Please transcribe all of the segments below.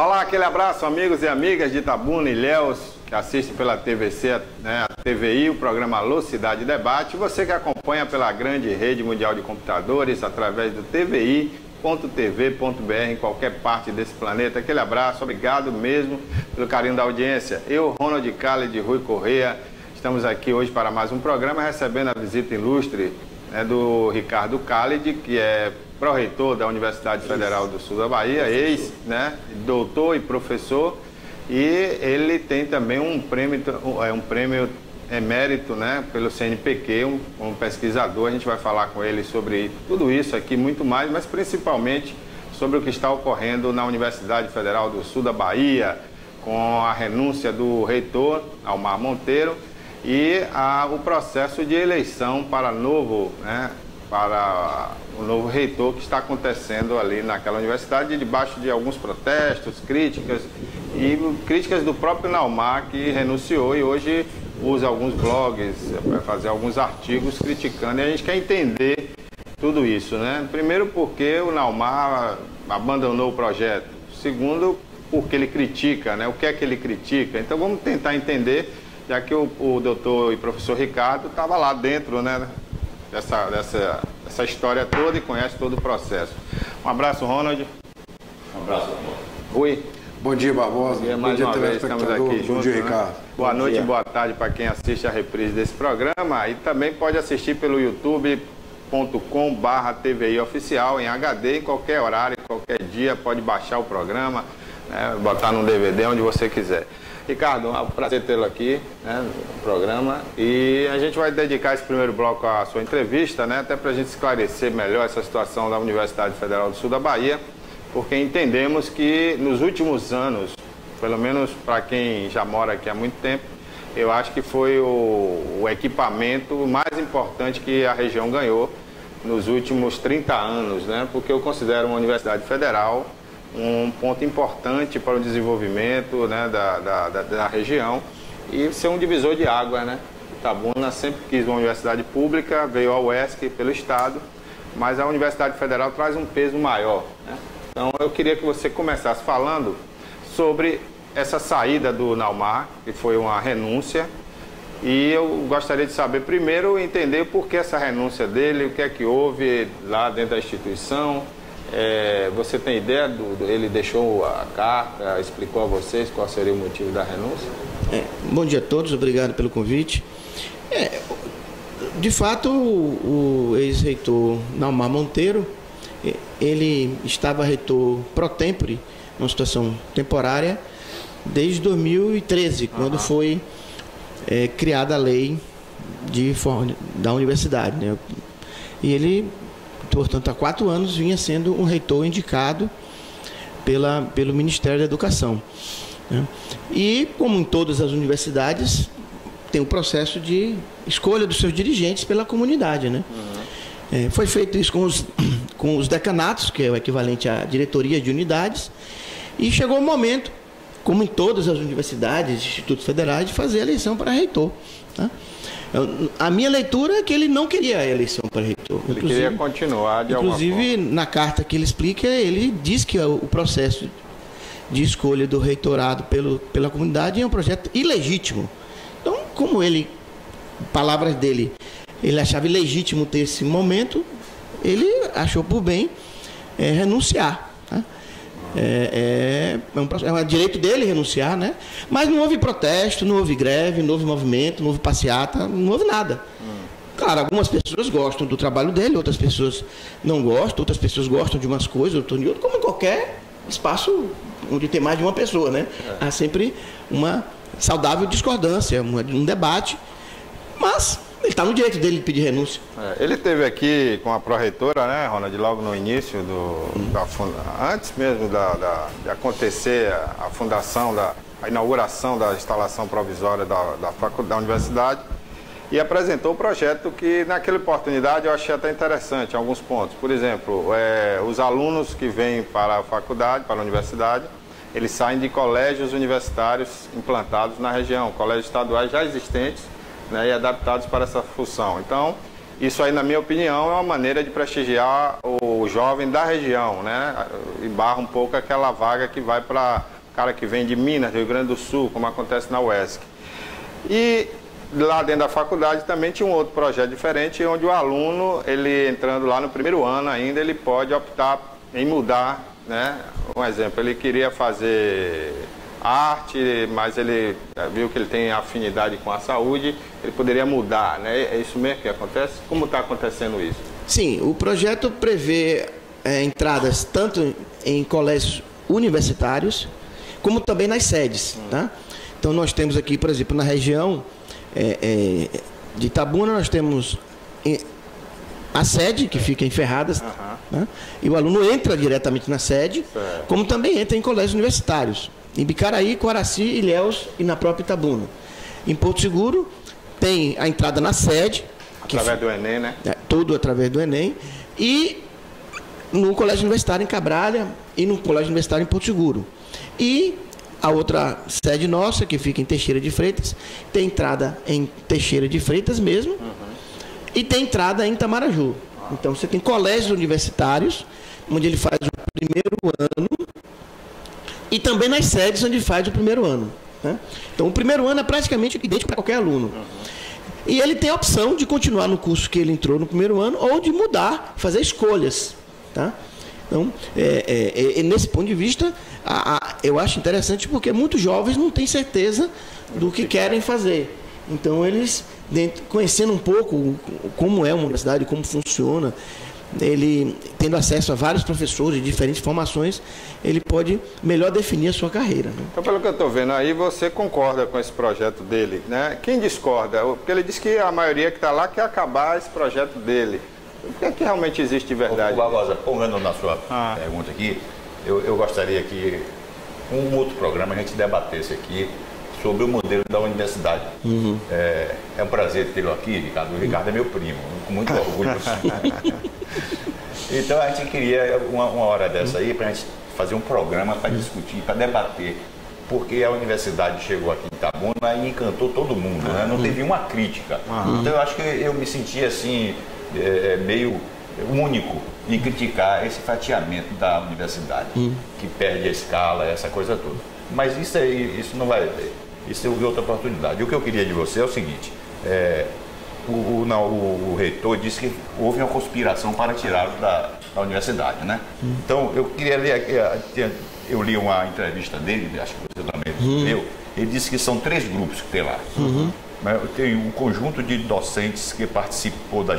Olá, aquele abraço, amigos e amigas de Itabuna e Ilhéus, que assistem pela TVC, né, a TVI, o programa Alô Cidade Debate. Você que acompanha pela grande rede mundial de computadores, através do tvi.tv.br, em qualquer parte desse planeta. Aquele abraço, obrigado mesmo pelo carinho da audiência. Eu, Ronald Khaled de Rui Correia, estamos aqui hoje para mais um programa, recebendo a visita ilustre, né, do Ricardo Khaled, que é pró-reitor da Universidade Federal do Sul da Bahia, né, doutor e professor, e ele tem também um prêmio emérito, né, pelo CNPq, um pesquisador. A gente vai falar com ele sobre tudo isso aqui, muito mais, mas principalmente sobre o que está ocorrendo na Universidade Federal do Sul da Bahia, com a renúncia do reitor, Almar Monteiro, e o processo de eleição para o novo reitor que está acontecendo ali naquela universidade, debaixo de alguns protestos, críticas do próprio Almar, que renunciou e hoje usa alguns blogs, vai fazer alguns artigos criticando, e a gente quer entender tudo isso, né? Primeiro, porque o Almar abandonou o projeto. Segundo, porque ele critica, né? O que é que ele critica? Então vamos tentar entender, já que o doutor e professor Ricardo estava lá dentro, né, dessa história toda e conhece todo o processo. Um abraço, Ronald. Um abraço, Barbosa. Rui. Bom dia, Barbosa. Bom dia, estamos aqui juntos. Bom dia, Ricardo. Né? Boa noite e boa tarde para quem assiste a reprise desse programa, e também pode assistir pelo youtube.com/TVI Oficial em HD, em qualquer horário, em qualquer dia, pode baixar o programa, né, botar num DVD, onde você quiser. Ricardo, é um prazer tê-lo aqui, né, no programa, e a gente vai dedicar esse primeiro bloco à sua entrevista, né, até para a gente esclarecer melhor essa situação da Universidade Federal do Sul da Bahia, porque entendemos que nos últimos anos, pelo menos para quem já mora aqui há muito tempo, eu acho que foi o equipamento mais importante que a região ganhou nos últimos 30 anos, né, porque eu considero uma universidade federal um ponto importante para o desenvolvimento, né, da região, e ser um divisor de águas, né? Itabuna sempre quis uma universidade pública, veio a UESC pelo Estado, mas a Universidade Federal traz um peso maior, né? Então eu queria que você começasse falando sobre essa saída do Almar, que foi uma renúncia, e eu gostaria de saber primeiro, entender por que essa renúncia dele, o que é que houve lá dentro da instituição. Você tem ideia ele deixou a carta, explicou a vocês qual seria o motivo da renúncia? Bom dia a todos, obrigado pelo convite. De fato, o ex-reitor Almar Monteiro, ele estava reitor pro tempore, numa situação temporária, desde 2013, quando foi criada a lei da universidade, né? E ele, portanto, há 4 anos vinha sendo um reitor indicado pelo Ministério da Educação, né? E, como em todas as universidades, tem um processo de escolha dos seus dirigentes pela comunidade, né? Foi feito isso com os decanatos, que é o equivalente à diretoria de unidades, e chegou o momento, como em todas as universidades, institutos federais, de fazer a eleição para reitor, tá? A minha leitura é que ele não queria a eleição para reitor. Ele queria continuar de alguma forma. Inclusive, na carta que ele explica, ele diz que o processo de escolha do reitorado pela comunidade é um projeto ilegítimo. Então, como ele, palavras dele, ele achava ilegítimo ter esse momento, ele achou por bem renunciar, tá? É um direito dele renunciar, né? Mas não houve protesto, não houve greve, não houve movimento, não houve passeata, não houve nada. Claro, algumas pessoas gostam do trabalho dele, outras pessoas não gostam, outras pessoas gostam de umas coisas, outras de outras, como em qualquer espaço onde tem mais de uma pessoa, né? Há sempre uma saudável discordância, um debate, mas ele está no direito dele de pedir renúncia. Ele esteve aqui com a pró-reitora, né, Ronald, logo no início antes mesmo de acontecer a fundação, a inauguração da instalação provisória da universidade, e apresentou o projeto que, naquela oportunidade, eu achei até interessante em alguns pontos. Por exemplo, os alunos que vêm para a faculdade, para a universidade, eles saem de colégios universitários implantados na região, colégios estaduais já existentes, né, e adaptados para essa função. Então, Isso aí, na minha opinião, é uma maneira de prestigiar o jovem da região, né? E barra um pouco aquela vaga que vai para o cara que vem de Minas, Rio Grande do Sul, como acontece na UESC. E lá dentro da faculdade também tinha um outro projeto diferente, onde o aluno, ele entrando lá no primeiro ano ainda, ele pode optar em mudar, né? Um exemplo, ele queria fazer arte, mas ele viu que ele tem afinidade com a saúde, ele poderia mudar, né? É isso mesmo que acontece? Como está acontecendo isso? Sim, o projeto prevê entradas tanto em colégios universitários, como também nas sedes, tá? Então nós temos aqui, por exemplo, na região de Itabuna, nós temos a sede, que fica em Ferradas, né? E o aluno entra diretamente na sede, como também entra em colégios universitários. Em Bicaraí, Coaraci, Ilhéus e na própria Itabuna. Em Porto Seguro, tem a entrada na sede. Através do Enem, né? Tudo através do Enem. E no Colégio Universitário em Cabralha e no Colégio Universitário em Porto Seguro. E a outra sede nossa, que fica em Teixeira de Freitas, tem entrada em Teixeira de Freitas mesmo, e tem entrada em Itamaraju. Então, você tem colégios universitários, onde ele faz o primeiro ano, e também nas sedes onde faz o primeiro ano, né? Então, o primeiro ano é praticamente idêntico para qualquer aluno. E ele tem a opção de continuar no curso que ele entrou no primeiro ano ou de mudar, fazer escolhas, tá? Então, nesse ponto de vista, eu acho interessante porque muitos jovens não têm certeza do que querem fazer. Então, eles, conhecendo um pouco como é uma universidade, como funciona, ele tendo acesso a vários professores de diferentes formações, ele pode melhor definir a sua carreira, né? Então, pelo que eu estou vendo aí, você concorda com esse projeto dele, né? Quem discorda? Porque ele disse que a maioria que está lá quer acabar esse projeto dele. O que é que realmente existe de verdade? Barbosa, pongando na sua pergunta aqui, eu gostaria que um outro programa a gente debatesse aqui sobre o modelo da universidade. É um prazer tê-lo aqui, Ricardo. O Ricardo é meu primo, com muito orgulho. Então a gente queria uma hora dessa aí para a gente fazer um programa para discutir, para debater, porque a universidade chegou aqui em Itabuna e encantou todo mundo, né? Não teve uma crítica. Então eu acho que eu me senti assim, meio único em criticar esse fatiamento da universidade, que perde a escala, essa coisa toda. Mas isso não vai... Isso é outra oportunidade. O que eu queria de você é o seguinte, o reitor disse que houve uma conspiração para tirá-lo da universidade, né? Então, eu queria ler aqui, eu li uma entrevista dele, acho que você também leu, ele disse que são 3 grupos que tem lá. Tem um conjunto de docentes que participaram da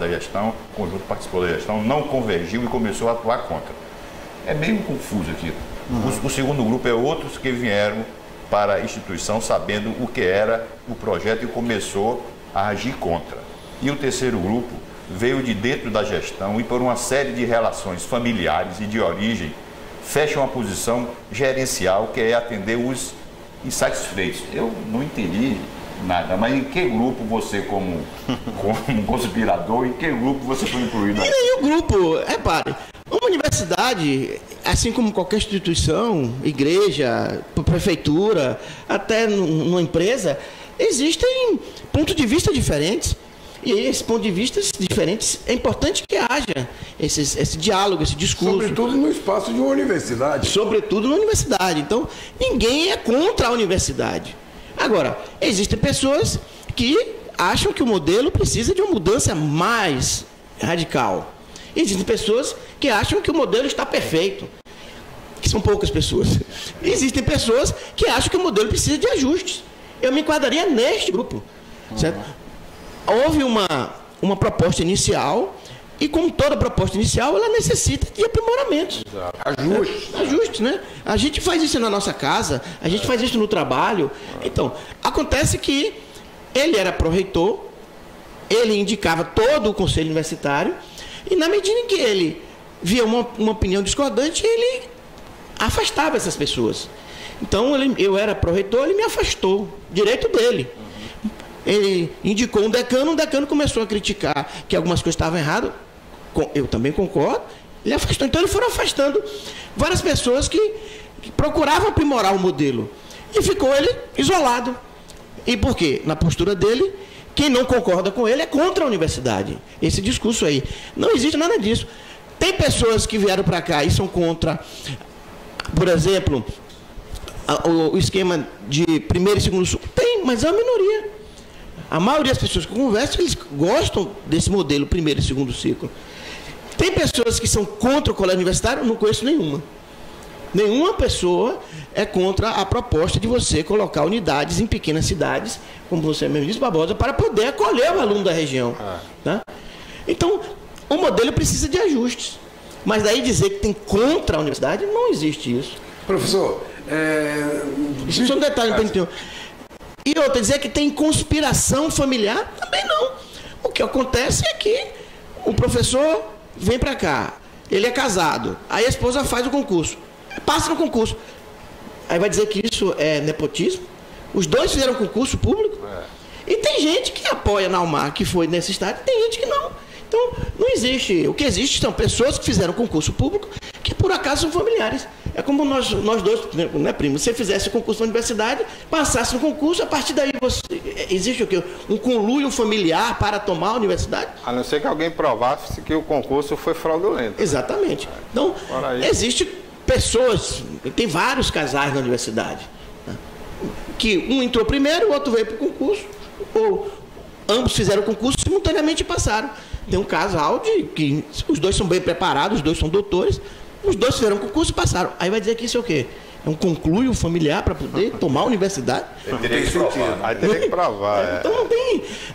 gestão, o conjunto participou da gestão, não convergiu e começou a atuar contra. É meio confuso aqui. O segundo grupo é outros que vieram para a instituição sabendo o que era o projeto e começou a agir contra. E o terceiro grupo veio de dentro da gestão e por uma série de relações familiares e de origem fecha uma posição gerencial que é atender os insatisfeitos. Eu não entendi nada, mas em que grupo você, como conspirador, em que grupo você foi incluído? Em nenhum grupo, repare. Uma universidade, assim como qualquer instituição, igreja, prefeitura, até numa empresa, existem pontos de vista diferentes. E esses pontos de vista diferentes, é importante que haja esse diálogo, esse discurso. Sobretudo no espaço de uma universidade. Sobretudo na universidade. Então, ninguém é contra a universidade. Agora, existem pessoas que acham que o modelo precisa de uma mudança mais radical. Existem pessoas que acham que o modelo está perfeito, que são poucas pessoas. Existem pessoas que acham que o modelo precisa de ajustes. Eu me enquadraria neste grupo, certo? Houve uma proposta inicial e, como toda proposta inicial, ela necessita de aprimoramentos. Ajustes, né? A gente faz isso na nossa casa, a gente faz isso no trabalho. Então, acontece que ele era pró-reitor, ele indicava todo o conselho universitário, e na medida em que ele via uma opinião discordante, ele afastava essas pessoas. Então, eu era pró-reitor, ele me afastou, direito dele. Ele indicou um decano, o decano começou a criticar que algumas coisas estavam erradas, eu também concordo, ele afastou. Então, eles foram afastando várias pessoas que procuravam aprimorar o modelo. E ficou ele isolado. E por quê? Na postura dele, quem não concorda com ele é contra a universidade. Esse discurso aí. Não existe nada disso. Tem pessoas que vieram para cá e são contra, por exemplo, o esquema de primeiro e segundo ciclo. Tem, mas é uma minoria. A maioria das pessoas que eu converso, eles gostam desse modelo primeiro e segundo ciclo. Tem pessoas que são contra o colégio universitário? Eu não conheço nenhuma. Nenhuma pessoa é contra a proposta de você colocar unidades em pequenas cidades, como você mesmo disse, Barbosa, para poder acolher o aluno da região. Tá? Então, o modelo precisa de ajustes. Mas daí dizer que tem contra a universidade, não existe isso. Professor, Isso é só um detalhe para entender. E outra, dizer que tem conspiração familiar, também não. O que acontece é que o professor vem para cá, ele é casado, aí a esposa faz o concurso, passa no concurso. Aí vai dizer que isso é nepotismo? Os dois fizeram concurso público. E tem gente que apoia na UMAR, que foi nesse estádio, tem gente que não. Então, não existe. O que existe são pessoas que fizeram concurso público, que por acaso são familiares. É como nós dois, né, primo? Se você fizesse o concurso na universidade, passasse no concurso, a partir daí existe o quê? Um conluio familiar para tomar a universidade? A não ser que alguém provasse que o concurso foi fraudulento. Exatamente. Então, existe pessoas, tem vários casais na universidade, né, que um entrou primeiro, o outro veio para o concurso, ou ambos fizeram o concurso simultaneamente e passaram. Tem um casal que os dois são bem preparados, os dois são doutores, os dois fizeram o concurso e passaram. Aí vai dizer que isso é o quê? É um conluio familiar para poder tomar a universidade? Aí teria que provar. Então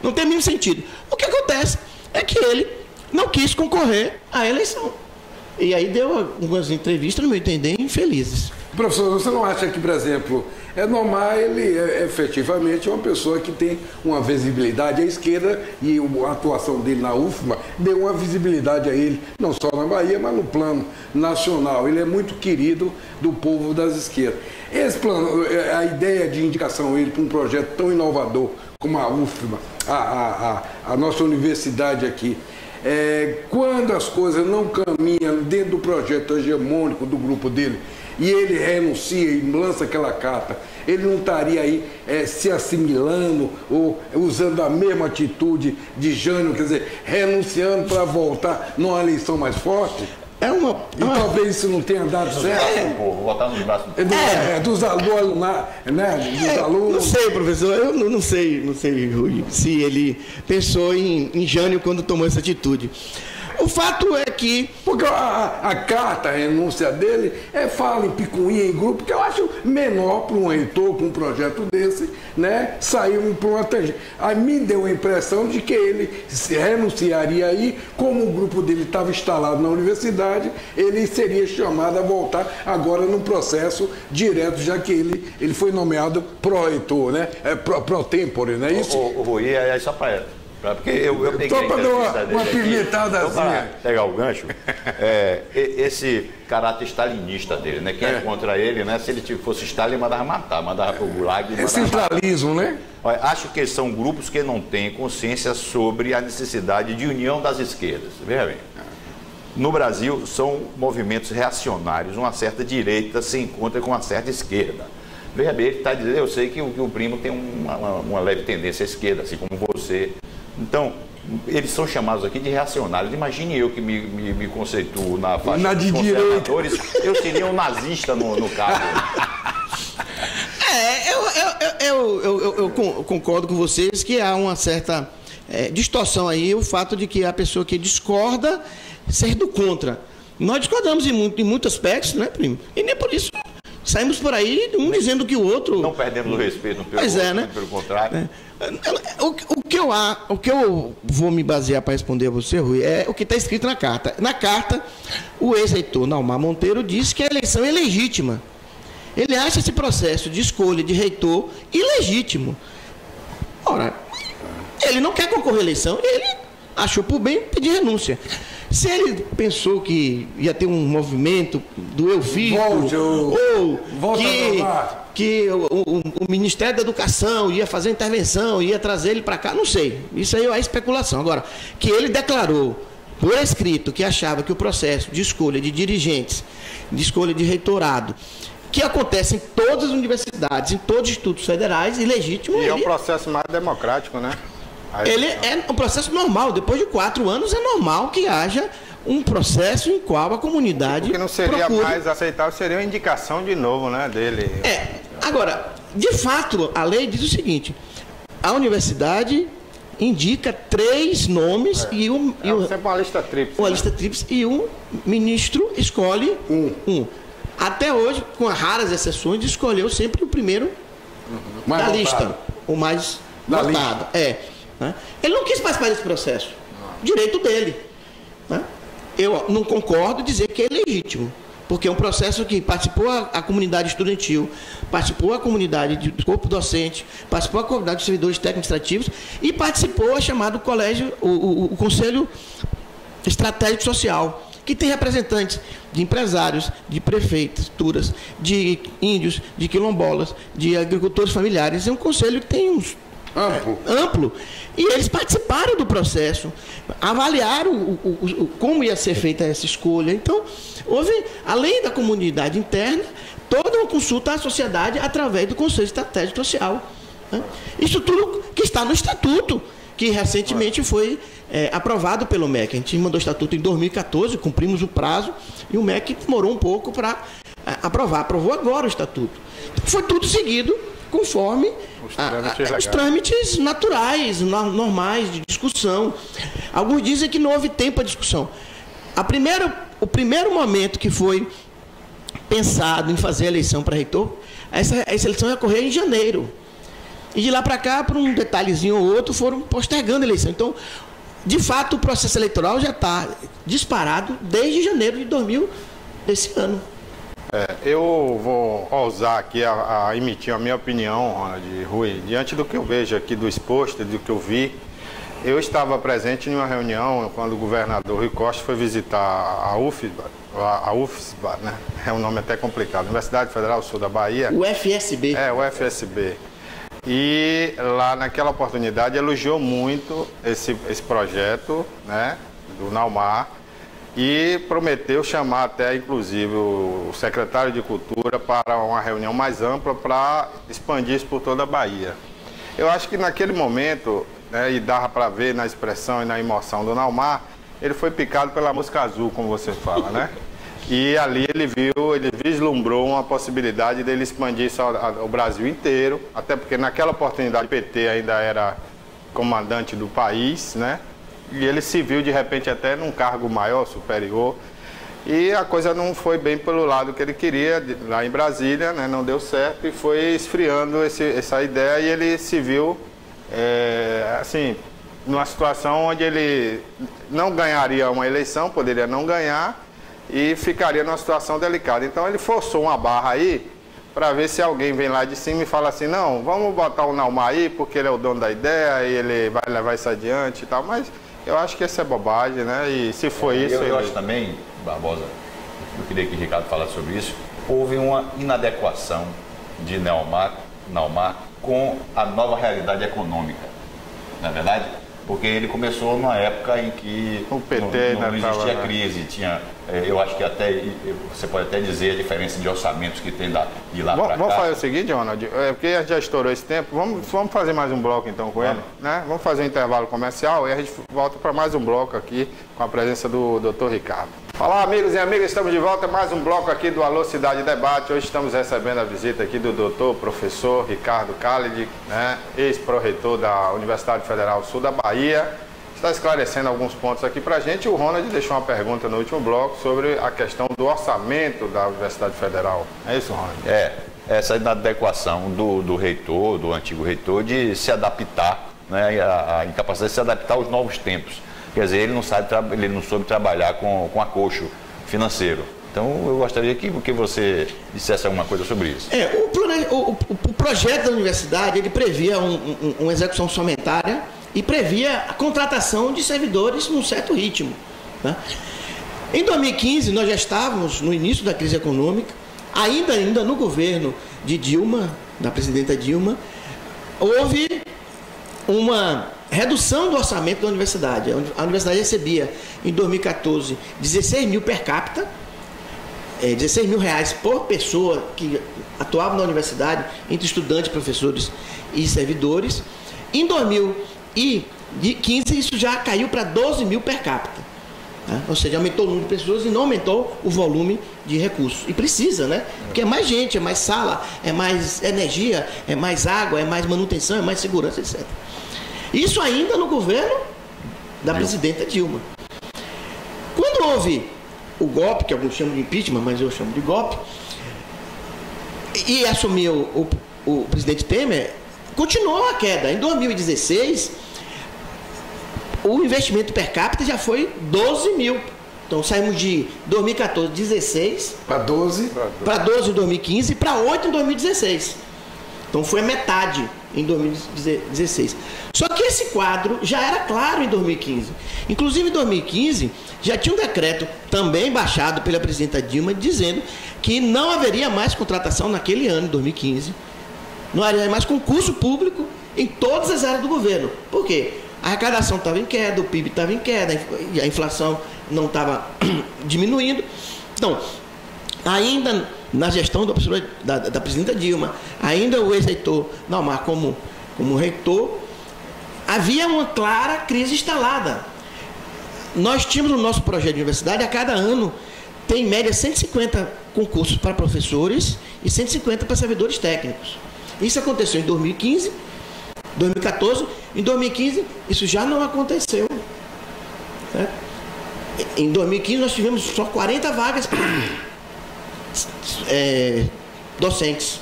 não tem nenhum sentido. O que acontece é que ele não quis concorrer à eleição. E aí deu algumas entrevistas, no meu entender, infelizes. Professor, você não acha que, por exemplo, é normal ele efetivamente é uma pessoa que tem uma visibilidade à esquerda e a atuação dele na UFMA deu uma visibilidade a ele, não só na Bahia, mas no plano nacional. Ele é muito querido do povo das esquerdas. Esse plano, a ideia de indicação a ele para um projeto tão inovador como a UFMA, a nossa universidade aqui, quando as coisas não caminham dentro do projeto hegemônico do grupo dele, e ele renuncia e lança aquela carta, ele não estaria aí se assimilando ou usando a mesma atitude de Jânio, quer dizer, renunciando para voltar numa eleição mais forte? Talvez isso não tenha dado certo. Vou botar no braço dos alunos, né? Dos alunos. Não sei, professor, eu não sei, Rui, se ele pensou em Jânio quando tomou essa atitude. O fato é que... Porque a carta, a renúncia dele, fala em picuinha, em grupo, que eu acho menor para um reitor com um projeto desse, né? Sair para uma tangente. Aí me deu a impressão de que ele se renunciaria aí, como o grupo dele estava instalado na universidade, ele seria chamado a voltar agora no processo direto, já que ele foi nomeado pró-reitor, né? Pro tempore, não é isso? Rui, aí só para... Porque eu peguei só para dar uma pimentadazinha. Pegar o gancho, esse caráter stalinista dele, né? Quem é contra ele, né? Se ele fosse Stalin, mandava matar, mandava pro gulag. É centralismo, né? Olha, acho que são grupos que não têm consciência sobre a necessidade de união das esquerdas. Veja bem, no Brasil são movimentos reacionários, uma certa direita se encontra com uma certa esquerda. Veja bem, ele está dizendo, eu sei que o primo tem uma leve tendência à esquerda, assim como você. Então, eles são chamados aqui de reacionários. Imagine eu que me conceituo na faixa dos conservadores, eu seria um nazista no cargo. Eu concordo com vocês que há uma certa distorção aí, o fato de que a pessoa que discorda ser do contra. Nós discordamos em muitos aspectos, né, primo? E nem por isso saímos por aí, um dizendo que o outro... Não perdemos o respeito pelo outro, né? Pelo contrário. O que eu vou me basear para responder a você, Rui, é o que está escrito na carta. Na carta, o ex-reitor Naumar Monteiro disse que a eleição é legítima. Ele acha esse processo de escolha de reitor ilegítimo. Ora, ele não quer concorrer à eleição, ele achou por bem pedir renúncia. Se ele pensou que ia ter um movimento do eu fico, ou que o Ministério da Educação ia fazer intervenção, ia trazer ele para cá, não sei. Isso aí é especulação. Agora, que ele declarou por escrito que achava que o processo de escolha de dirigentes, de escolha de reitorado, que acontece em todas as universidades, em todos os institutos federais, ilegítimo. E é um processo mais democrático, né? Ele é um processo normal. Depois de 4 anos, é normal que haja um processo em qual a comunidade. O que não seria procure... mais aceitável seria uma indicação de novo, né, dele. Agora, de fato, a lei diz o seguinte: a universidade indica 3 nomes e sempre uma lista tríplice. Uma lista tríplice e o ministro escolhe um. Até hoje, com raras exceções, escolheu sempre o primeiro da lista, o mais votado. Né? Ele não quis participar desse processo. Direito dele. Né? Eu não concordo em dizer que é legítimo, porque é um processo que participou a comunidade estudantil, participou a comunidade do corpo docente, participou a comunidade dos servidores técnicos administrativos e participou a chamado colégio, o Conselho Estratégico Social, que tem representantes de empresários, de prefeituras, de índios, de quilombolas, de agricultores familiares. É um conselho que tem uns amplo. E eles participaram do processo, avaliaram como ia ser feita essa escolha. Então, houve, além da comunidade interna, toda uma consulta à sociedade através do Conselho Estratégico Social. Né? Isso tudo que está no Estatuto, que recentemente foi aprovado pelo MEC. A gente mandou o Estatuto em 2014, cumprimos o prazo, e o MEC demorou um pouco para aprovar. Aprovou agora o Estatuto. Então, foi tudo seguido conforme os trâmites naturais, normais de discussão. Alguns dizem que não houve tempo para discussão. O primeiro momento que foi pensado em fazer a eleição para reitor, essa eleição ia ocorrer em janeiro. E de lá para cá, por um detalhezinho ou outro, foram postergando a eleição. Então, de fato, o processo eleitoral já está disparado desde janeiro de 2000 desse ano. Eu vou ousar aqui a emitir a minha opinião, Ronald Rui, diante do que eu vejo aqui do exposto, do que eu vi. Eu estava presente em uma reunião quando o governador Rui Costa foi visitar a UFSBA, né? É um nome até complicado, Universidade Federal do Sul da Bahia. O FSB. O FSB. E lá naquela oportunidade elogiou muito esse projeto, né, do Naumar, e prometeu chamar até, inclusive, o secretário de Cultura para uma reunião mais ampla para expandir isso por toda a Bahia. Eu acho que naquele momento, né, e dava para ver na expressão e na emoção do Naumar, ele foi picado pela mosca azul, como você fala, né? E ali ele vislumbrou uma possibilidade dele expandir isso ao Brasil inteiro, até porque naquela oportunidade o PT ainda era comandante do país, né? E ele se viu de repente até num cargo maior, superior, e a coisa não foi bem pelo lado que ele queria, lá em Brasília, né? Não deu certo e foi esfriando essa ideia, e ele se viu, assim, numa situação onde ele não ganharia uma eleição, poderia não ganhar, e ficaria numa situação delicada. Então ele forçou uma barra aí para ver se alguém vem lá de cima e fala assim: não, vamos botar o Naumar aí porque ele é o dono da ideia e ele vai levar isso adiante e tal. Mas eu acho que isso é bobagem, né? E se for isso... Eu acho também, Barbosa, eu queria que o Ricardo falasse sobre isso, houve uma inadequação de Naumar com a nova realidade econômica, não é verdade? Porque ele começou numa época em que o PT não existia crise, tinha, eu acho que até você pode até dizer a diferença de orçamentos que tem de lá para cá. Vamos fazer o seguinte, Ronald, porque a gente já estourou esse tempo, vamos fazer mais um bloco então com ele, né? Vamos fazer um intervalo comercial e a gente volta para mais um bloco aqui com a presença do Dr. Ricardo. Olá, amigos e amigas, estamos de volta, mais um bloco aqui do Alô Cidade Debate. Hoje estamos recebendo a visita aqui do doutor, professor Ricardo Khalid, né, ex-pró-reitor da Universidade Federal Sul da Bahia. Está esclarecendo alguns pontos aqui para a gente. O Ronald deixou uma pergunta no último bloco sobre a questão do orçamento da Universidade Federal. É isso, Ronald? Essa inadequação do reitor, do antigo reitor, de se adaptar, né, a incapacidade de se adaptar aos novos tempos. Quer dizer, ele não soube trabalhar com acocho financeiro. Então, eu gostaria que você dissesse alguma coisa sobre isso. O projeto da universidade, ele previa uma execução orçamentária e previa a contratação de servidores num certo ritmo. Né? Em 2015, nós já estávamos no início da crise econômica, ainda no governo de Dilma, da presidenta Dilma, houve uma redução do orçamento da universidade. A universidade recebia, em 2014, 16 mil per capita, 16 mil reais por pessoa que atuava na universidade, entre estudantes, professores e servidores. Em 2015, 2015 isso já caiu para 12 mil per capita. Né? Ou seja, aumentou o número de pessoas e não aumentou o volume de recursos. E precisa, né? Porque é mais gente, é mais sala, é mais energia, é mais água, é mais manutenção, é mais segurança, etc. Isso ainda no governo da presidenta Dilma. Quando houve o golpe, que alguns chamam de impeachment, mas eu chamo de golpe, e assumiu o presidente Temer, continuou a queda. Em 2016, o investimento per capita já foi 12 mil. Então saímos de 2014, 16 para 12 em 2015 e para 8 em 2016. Então foi a metade em 2016. Só que esse quadro já era claro em 2015. Inclusive em 2015 já tinha um decreto também baixado pela presidenta Dilma dizendo que não haveria mais contratação naquele ano, 2015. Não haveria mais concurso público em todas as áreas do governo. Por quê? A arrecadação estava em queda, o PIB estava em queda, e a inflação não estava diminuindo. Então, ainda na gestão da presidenta Dilma, ainda o ex-reitor Naumar como reitor, havia uma clara crise instalada. Nós tínhamos no nosso projeto de universidade, a cada ano, tem em média 150 concursos para professores e 150 para servidores técnicos. Isso aconteceu em 2015, 2014, em 2015 isso já não aconteceu. Certo? Em 2015 nós tivemos só 40 vagas para docentes.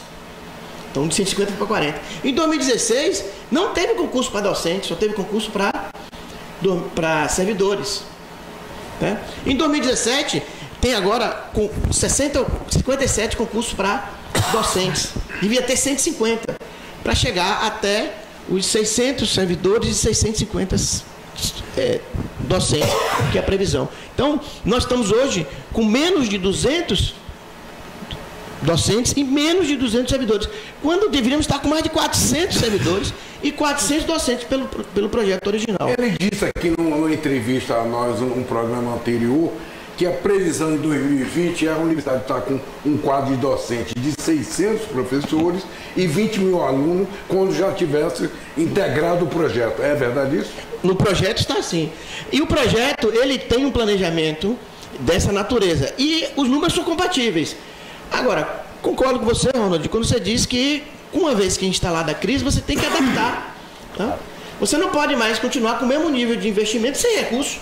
Então de 150 para 40. Em 2016 não teve concurso para docentes, só teve concurso para servidores. Né? Em 2017 tem agora 57 concursos para docentes. Devia ter 150 para chegar até os 600 servidores e 650 docentes, que é a previsão. Então, nós estamos hoje com menos de 200 docentes e menos de 200 servidores, quando deveríamos estar com mais de 400 servidores e 400 docentes pelo projeto original. Ele disse aqui numa entrevista a nós, num programa anterior, que a previsão em 2020 é a universidade estar com um quadro de docentes de 600 professores e 20 mil alunos quando já tivesse integrado o projeto. É verdade isso? No projeto está assim. E o projeto, ele tem um planejamento dessa natureza. E os números são compatíveis. Agora, concordo com você, Ronald, quando você diz que, uma vez que instalada a crise, você tem que adaptar. Tá? Você não pode mais continuar com o mesmo nível de investimento sem recurso.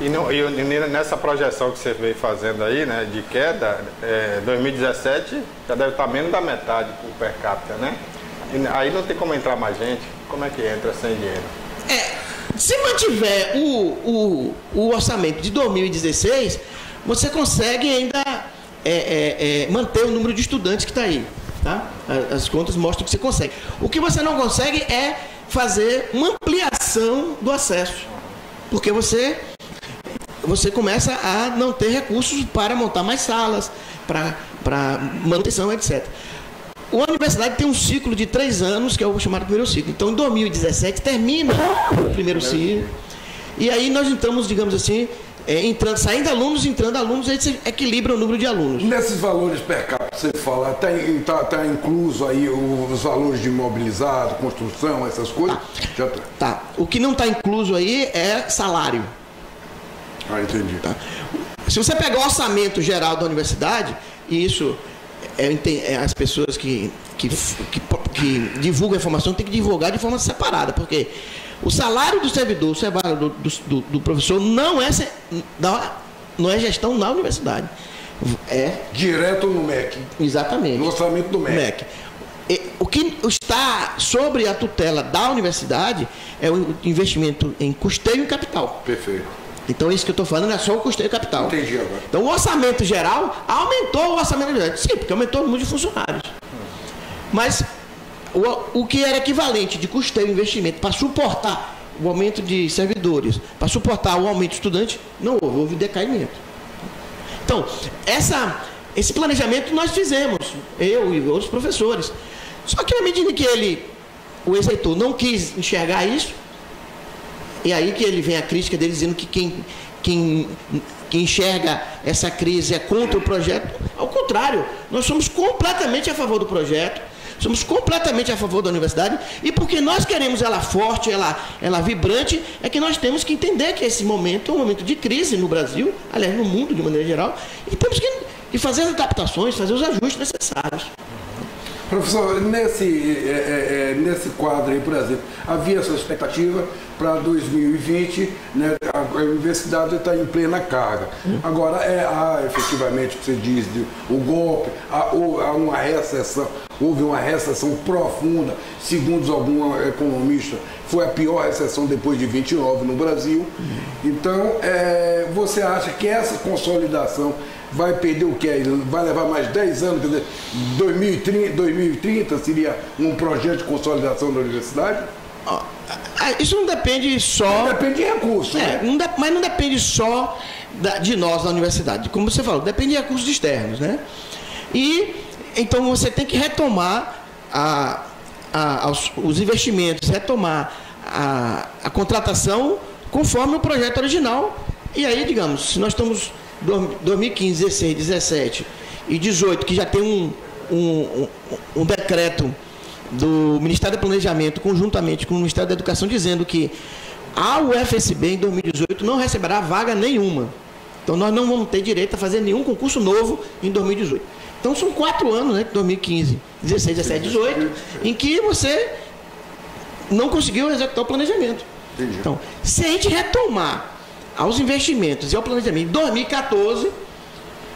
E nessa projeção que você veio fazendo aí, né, de queda, 2017 já deve estar menos da metade por per capita, né? E aí não tem como entrar mais gente. Como é que entra sem dinheiro? Se mantiver o orçamento de 2016, você consegue ainda manter o número de estudantes que está aí. Tá? As contas mostram que você consegue. O que você não consegue é fazer uma ampliação do acesso. Porque você começa a não ter recursos para montar mais salas, para manutenção, etc. A universidade tem um ciclo de 3 anos, que é o chamado primeiro ciclo. Então, em 2017, termina o primeiro ciclo. E aí nós entramos, digamos assim, saindo alunos, entrando alunos, aí você equilibra o número de alunos. Nesses valores per capita, você fala, está incluso aí os valores de imobilizado, construção, essas coisas? Tá. O que não está incluso aí é salário. Entendi. Tá? Se você pegar o orçamento geral da universidade, e isso as pessoas que divulgam a informação têm que divulgar de forma separada, porque o salário do servidor, o salário do professor não é gestão na universidade. É direto no MEC. Exatamente. No orçamento do MEC. O que está sobre a tutela da universidade é o investimento em custeio e capital. Perfeito. Então, isso que eu estou falando é só o custeio capital. Entendi agora. Então, o orçamento geral aumentou o orçamento geral. Sim, porque aumentou o número de funcionários. Mas o que era equivalente de custeio e investimento para suportar o aumento de servidores, para suportar o aumento de estudantes, não houve decaimento. Então, esse planejamento nós fizemos, eu e outros professores. Só que na medida que o ex-reitor não quis enxergar isso, e aí que ele vem a crítica dele dizendo que quem enxerga essa crise é contra o projeto. Ao contrário, nós somos completamente a favor do projeto. somos completamente a favor da universidade, e porque nós queremos ela forte, ela vibrante, é que nós temos que entender que esse momento é um momento de crise no Brasil, aliás, no mundo de maneira geral, e temos que fazer as adaptações, fazer os ajustes necessários. Professor, nesse quadro aí, por exemplo, havia essa expectativa para 2020, né, a universidade está em plena carga. Agora, efetivamente, o que você diz, o golpe, houve uma recessão profunda, segundo algum economista, foi a pior recessão depois de 29 no Brasil. Então, você acha que essa consolidação vai perder o quê? Vai levar mais 10 anos, quer dizer, 2030 seria um projeto de consolidação da universidade? Isso não depende só... Não depende de recursos, né? Mas não depende só de nós, da universidade. Como você falou, depende de recursos externos, né? E, então, você tem que retomar os investimentos, retomar a contratação conforme o projeto original. E aí, digamos, se nós estamos... 2015, 16, 17 e 18, que já tem um decreto do Ministério do Planejamento, conjuntamente com o Ministério da Educação, dizendo que a UFSB, em 2018, não receberá vaga nenhuma. Então, nós não vamos ter direito a fazer nenhum concurso novo em 2018. Então, são 4 anos, né? 2015, 16, 17, 18, em que você não conseguiu executar o planejamento. Entendi. Então, se a gente retomar aos investimentos e ao planejamento em 2014,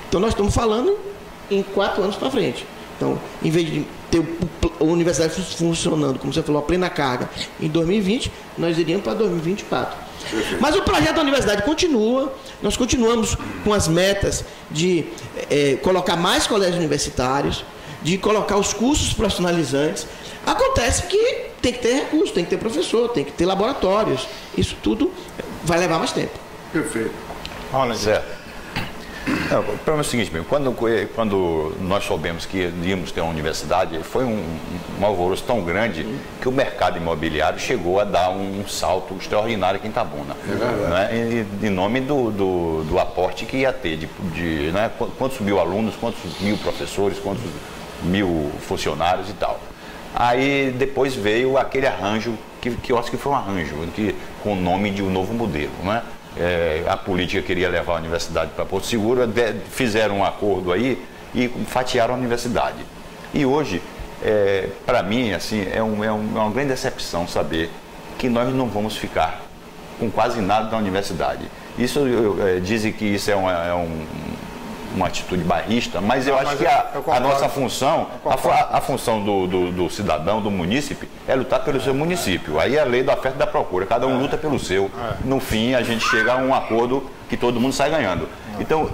então nós estamos falando em 4 anos para frente. Então, em vez de ter a universidade funcionando, como você falou, a plena carga em 2020, nós iríamos para 2024. Mas o projeto da universidade continua, nós continuamos com as metas de colocar mais colégios universitários, de colocar os cursos profissionalizantes. Acontece que tem que ter recursos, tem que ter professor, tem que ter laboratórios. Isso tudo vai levar mais tempo. Perfeito. Certo. Não, o problema é o seguinte, mesmo, quando nós soubemos que íamos ter uma universidade, foi um alvoroço tão grande que o mercado imobiliário chegou a dar um salto extraordinário aqui em Itabuna. Né? Em nome do aporte que ia ter, né? Quantos mil alunos, quantos mil professores, quantos mil funcionários e tal. Aí depois veio aquele arranjo, que eu acho que foi um arranjo, com o nome de um novo modelo, né? A política queria levar a universidade para Porto Seguro, fizeram um acordo aí e fatiaram a universidade. E hoje, para mim, assim, é uma grande decepção saber que nós não vamos ficar com quase nada da universidade. Isso dizem que isso é uma atitude barrista, mas eu acho que a nossa função, a função do cidadão, do munícipe, é lutar pelo seu município. Aí é a lei da oferta e da procura, cada um luta pelo seu. No fim, a gente chega a um acordo que todo mundo sai ganhando. Então,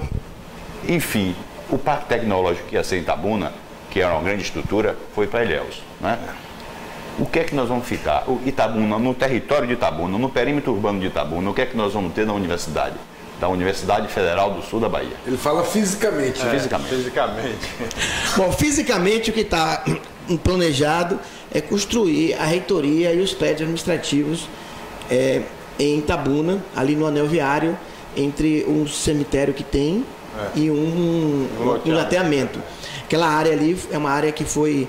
enfim, o Parque Tecnológico que ia ser em Itabuna, que era uma grande estrutura, foi para Ilhéus, né? O que é que nós vamos ficar? Itabuna, no território de Itabuna, no perímetro urbano de Itabuna, o que é que nós vamos ter na universidade? Da Universidade Federal do Sul da Bahia. Ele fala fisicamente. Fisicamente. Bom, fisicamente o que está planejado é construir a reitoria e os prédios administrativos em Itabuna, ali no anel viário, entre um cemitério que tem e um loteamento. Aquela área ali é uma área que foi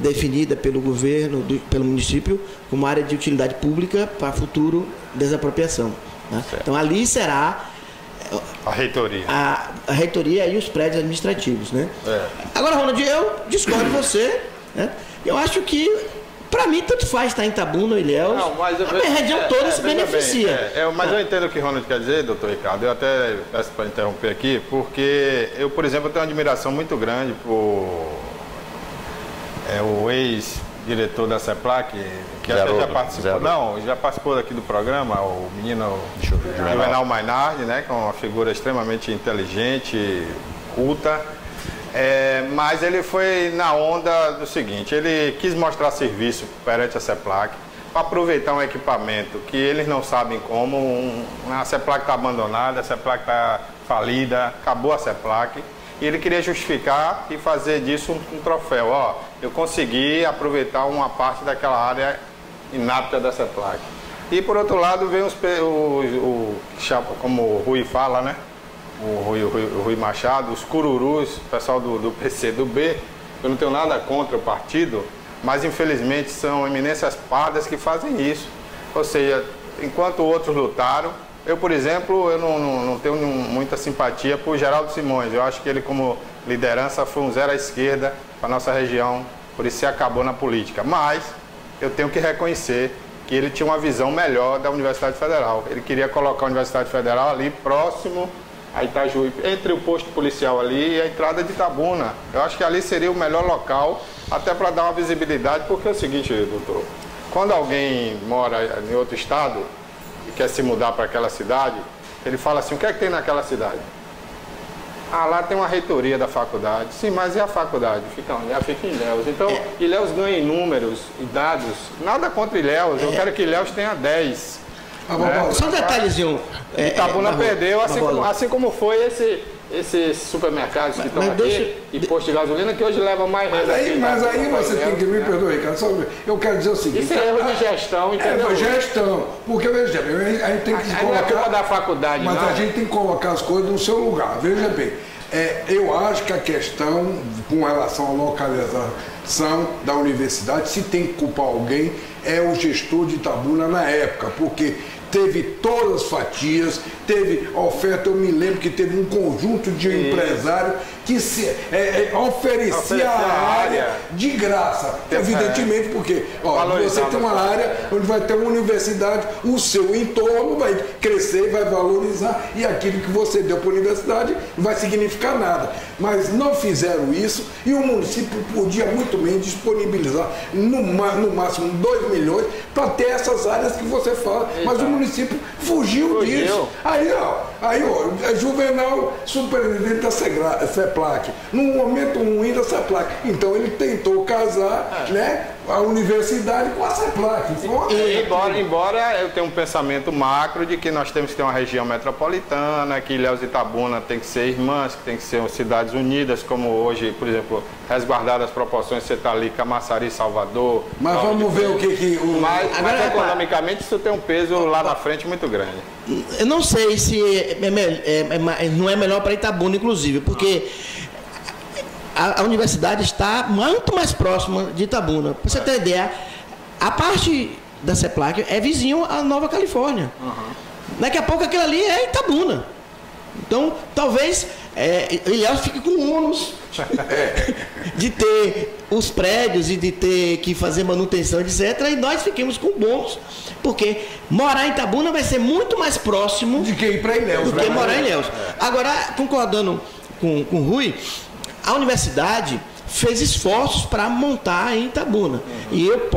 definida pelo governo, pelo município, como área de utilidade pública para futuro desapropriação. Né? Então ali será a reitoria. A reitoria e os prédios administrativos, né? Agora, Ronald, eu discordo de você, né? Eu acho que, para mim, tanto faz estar em Itabuna ou Ilhéus. Não, mas a minha região toda se beneficia. Mas eu entendo o que o Ronald quer dizer, doutor Ricardo. Eu até peço para interromper aqui, porque eu, por exemplo, tenho uma admiração muito grande por o ex-diretor da CEPLAC, que até já participou. Não, já participou aqui do programa, o menino Juvenal Mainardi, né, que é uma figura extremamente inteligente, culta. Mas ele foi na onda do seguinte: ele quis mostrar serviço perante a CEPLAC, para aproveitar um equipamento que eles não sabem como. A CEPLAC está abandonada, a CEPLAC está falida, acabou a CEPLAC. E ele queria justificar e fazer disso um troféu. Ó, eu consegui aproveitar uma parte daquela área inapta da CEPLAC. E por outro lado vem como o Rui fala, né? O Rui Machado, os cururus, o pessoal do PCdoB, eu não tenho nada contra o partido, mas infelizmente são eminências pardas que fazem isso. Ou seja, enquanto outros lutaram, eu, por exemplo, eu não tenho muita simpatia por Geraldo Simões. Eu acho que ele, como liderança, foi um zero à esquerda para a nossa região, por isso se acabou na política. Mas eu tenho que reconhecer que ele tinha uma visão melhor da Universidade Federal. Ele queria colocar a Universidade Federal ali próximo a Itajuí, entre o posto policial ali e a entrada de Itabuna. Eu acho que ali seria o melhor local, até para dar uma visibilidade, porque é o seguinte, doutor, quando alguém mora em outro estado e quer se mudar para aquela cidade, ele fala assim, o que é que tem naquela cidade? Ah, lá tem uma reitoria da faculdade. Sim, mas e a faculdade? Fica onde? Ela fica em Ilhéus. Então, Ilhéus ganha em números e dados. Nada contra Ilhéus. Eu quero que Ilhéus tenha 10. Só um detalhezinho. Itabuna perdeu, assim como foi esses supermercados que estão aqui e posto de gasolina, que hoje levam mais renda. Mas aí você tem que me perdoar, Ricardo. Só, eu quero dizer o seguinte. Isso é erro de gestão, entendeu? É gestão. Porque, veja bem, a gente tem que colocar. Não é culpa da faculdade, mas não. A gente tem que colocar as coisas no seu lugar. Veja bem. Eu acho que a questão com relação à localização da universidade, se tem que culpar alguém, é o gestor de Itabuna na época, porque teve todas as fatias, teve oferta, eu me lembro que teve um conjunto de empresários que oferecia a área de graça. Evidentemente, porque você tem uma área onde vai ter uma universidade, o seu entorno vai crescer, vai valorizar, e aquilo que você deu para a universidade não vai significar nada. Mas não fizeram isso, e o município podia muito bem disponibilizar no máximo 2 milhões para ter essas áreas que você fala. Mas o município fugiu disso. Aí, Juvenal, superintendente da CEPLAC, num momento ruim da CEPLAC. Então ele tentou casar, né, a universidade com a CEPLAC. Embora eu tenha um pensamento macro de que nós temos que ter uma região metropolitana, que Ilhéus e Itabuna tem que ser irmãs, que tem que ser cidades unidas, como hoje, por exemplo, resguardadas as proporções, você está ali, Camaçari, Salvador. Mas vamos ver o que Mas economicamente isso tem um peso lá na frente muito grande. Eu não sei se não é melhor para Itabuna, inclusive, porque a universidade está muito mais próxima de Itabuna. Para você ter ideia, a parte da CEPLAC é vizinho à Nova Califórnia. Daqui a pouco aquilo ali é Itabuna. Então, talvez Ilhéus fique com o ônus de ter os prédios e de ter que fazer manutenção, etc. E nós fiquemos com bônus, porque morar em Itabuna vai ser muito mais próximo de que ir para Ilhéus. Do que morar em Ilhéus. Agora, concordando com o Rui, a universidade fez esforços para montar em Itabuna. E eu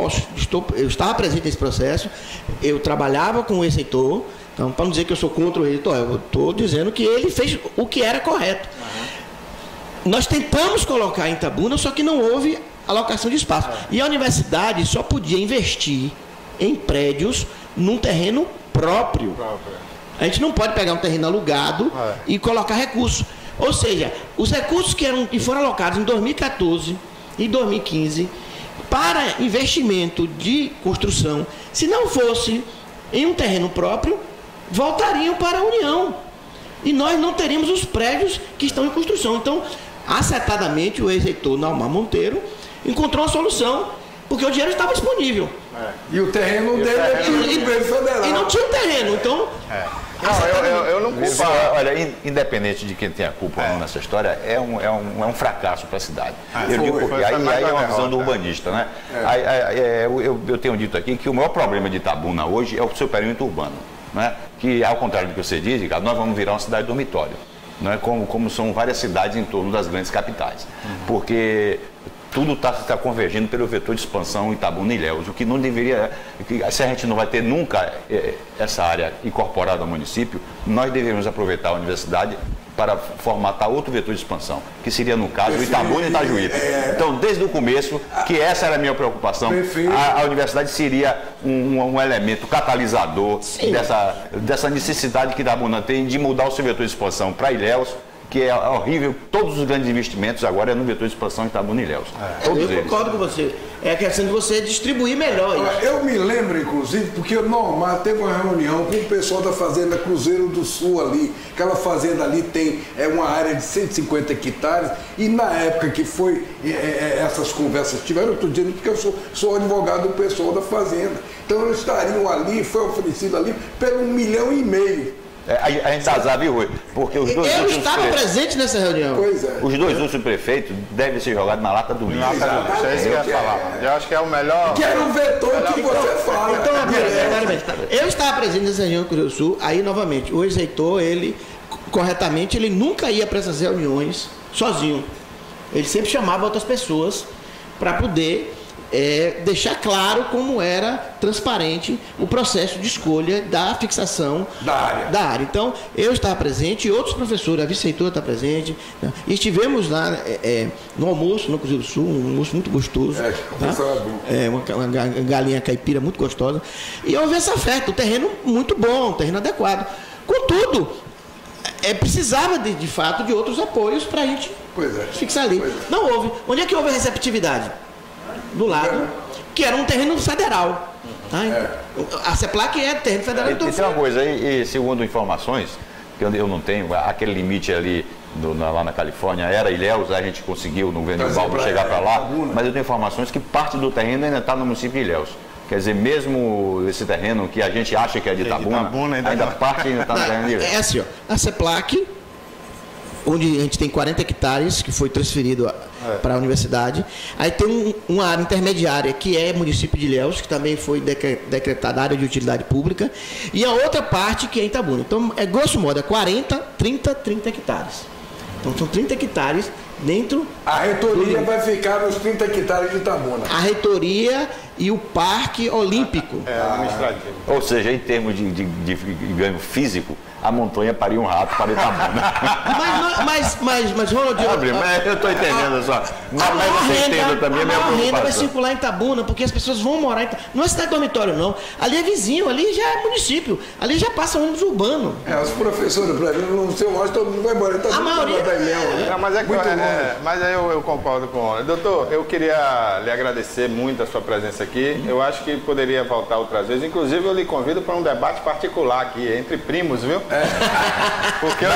estava presente nesse processo, eu trabalhava com o ex-reitor. Então, para não dizer que eu sou contra o reitor, eu estou dizendo que ele fez o que era correto. Nós tentamos colocar em Itabuna, só que não houve alocação de espaço. E a universidade só podia investir em prédios num terreno próprio. A gente não pode pegar um terreno alugado e colocar recursos. Ou seja, os recursos que foram alocados em 2014 e 2015 para investimento de construção, se não fosse em um terreno próprio, voltariam para a União. E nós não teríamos os prédios que estão em construção. Então, acertadamente, o ex-reitor Naumar Monteiro encontrou uma solução, porque o dinheiro estava disponível. E o terreno dele é do governo federal. E não tinha um terreno, então... Eu não culpo. Olha, independente de quem tem a culpa ou não nessa história, é um fracasso para a cidade. Eu digo porque aí é uma visão do urbanista, né? Eu tenho dito aqui que o maior problema de Itabuna hoje é o seu perímetro urbano, né? Que, ao contrário do que você diz, Ricardo, nós vamos virar uma cidade dormitório, né? Como são várias cidades em torno das grandes capitais. Porque tudo está convergindo pelo vetor de expansão Itabuna e Ilhéus, o que não deveria, se a gente não vai ter nunca essa área incorporada ao município, nós deveríamos aproveitar a universidade para formatar outro vetor de expansão, que seria, no caso, o Itabuna e Itajuí. Então, desde o começo, que essa era a minha preocupação, a universidade seria um elemento catalisador dessa necessidade que Itabuna tem de mudar o seu vetor de expansão para Ilhéus, que é horrível, todos os grandes investimentos agora é no vetor de expansão Itabuna e Ilhéus. Todos Eu eles. concordo com você. É a questão de você distribuir melhor isso. Eu me lembro, inclusive, porque o Normar teve uma reunião com o pessoal da Fazenda Cruzeiro do Sul ali. Aquela fazenda ali tem uma área de 150 hectares e na época que foi essas conversas tiveram, eu estou dizendo porque eu sou advogado do pessoal da Fazenda. Então eles estariam ali, foi oferecido ali pelo 1,5 milhão. A gente sabe hoje, porque os dois Eu últimos estava presente nessa reunião. Pois é. os dois últimos prefeitos devem ser jogados na lata do lixo. É isso que eu ia falar. Eu acho que é o melhor. Que era o vetor que você fala. Então, eu estava presente nessa reunião do Cruzeiro do Sul, aí novamente, o ex-reitor, ele, corretamente, ele nunca ia para essas reuniões sozinho. Ele sempre chamava outras pessoas para poder deixar claro como era transparente o processo de escolha da fixação Da área. Então, eu estava presente e outros professores, a vice-reitora está presente. Né? E estivemos lá no almoço, no Cruzeiro do Sul, um almoço muito gostoso. Uma galinha caipira muito gostosa. E houve essa oferta, um terreno muito bom, um terreno adequado. Contudo, precisava de fato de outros apoios para a gente fixar ali. Não houve. Onde é que houve a receptividade? Do lado, que era um terreno federal. Tá? A CEPLAC é terreno federal. E tem uma coisa, e segundo informações, que eu não tenho, aquele limite ali lá na Califórnia era Ilhéus, a gente conseguiu no governo de Balbo chegar para lá, mas eu tenho informações que parte do terreno ainda está no município de Ilhéus. Quer dizer, mesmo esse terreno que a gente acha que é de Itabuna, ainda parte ainda está no terreno de Ilhéus. É assim, ó, a CEPLAC, onde a gente tem 40 hectares, que foi transferido para a universidade. Aí tem uma área intermediária, que é município de Ilhéus, que também foi decretada área de utilidade pública. E a outra parte, que é Itabuna. Então, grosso modo, é 40, 30 hectares. Então, são 30 hectares dentro... A reitoria vai ficar nos 30 hectares de Itabuna. A reitoria e o Parque Olímpico. Administrativo. Ou seja, em termos de ganho físico, a montanha paria um rato para Itabuna. Mas Ronald... Eu estou entendendo só. Mas você entende também a minha renda vai preocupação. circular em Itabuna, porque as pessoas vão morar em Itabuna. Não é cidade dormitório, não. Ali é vizinho, ali já é município. Ali já passa ônibus urbano. Os professores, para mim, no seu loja, todo mundo vai embora. A maioria... Não, mas aí eu concordo com o Ronald. Doutor, eu queria lhe agradecer muito a sua presença aqui. Eu acho que poderia voltar outras vezes. Inclusive, eu lhe convido para um debate particular aqui, entre primos, viu? Porque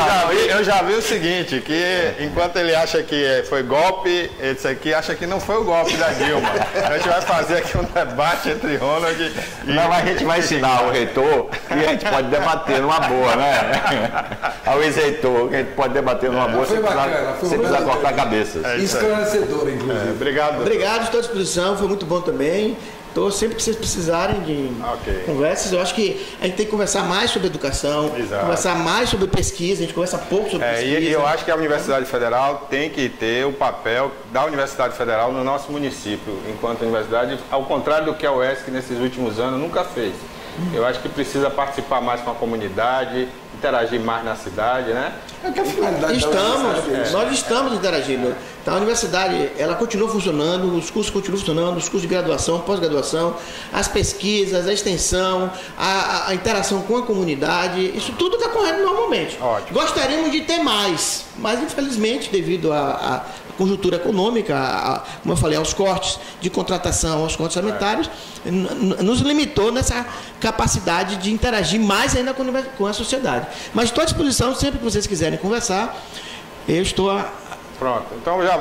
eu já vi o seguinte, que enquanto ele acha que foi golpe, esse aqui acha que não foi o golpe da Dilma. A gente vai fazer aqui um debate entre Ronald e... Não, mas a gente vai ensinar o reitor e a gente pode debater numa boa, né? Ao ex-reitor, a gente pode debater numa boa sem precisar cortar cabeças. Esclarecedor, inclusive. Obrigado. Obrigado, estou à disposição, foi muito bom também. Então, sempre que vocês precisarem de conversas, eu acho que a gente tem que conversar mais sobre educação, conversar mais sobre pesquisa, a gente conversa pouco sobre pesquisa. E eu acho que a Universidade Federal tem que ter o papel da Universidade Federal no nosso município, enquanto universidade, ao contrário do que a UESC nesses últimos anos nunca fez. Eu acho que precisa participar mais com a comunidade, interagir mais na cidade, né? Nós estamos interagindo. Então, a universidade, ela continua funcionando, os cursos continuam funcionando, os cursos de graduação, pós-graduação, as pesquisas, a extensão, a interação com a comunidade, isso tudo está correndo normalmente. Ótimo. Gostaríamos de ter mais, mas infelizmente, devido à conjuntura econômica, como eu falei, aos cortes de contratação, aos cortes sanitários, nos limitou nessa capacidade de interagir mais ainda com a sociedade. Mas estou à disposição, sempre que vocês quiserem conversar, eu estou Pronto, então já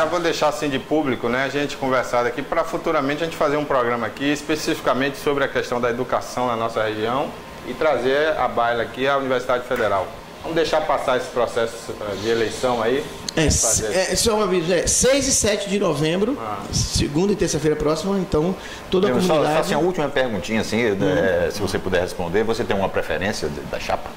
vou deixar assim de público, né, a gente conversar aqui para futuramente a gente fazer um programa aqui especificamente sobre a questão da educação na nossa região e trazer à baila aqui a Universidade Federal. Vamos deixar passar esse processo de eleição aí. Só uma aviso, 6 e 7 de novembro, segunda e terça-feira próxima, então toda a comunidade... Só assim, a última perguntinha, assim, se você puder responder, você tem uma preferência da chapa?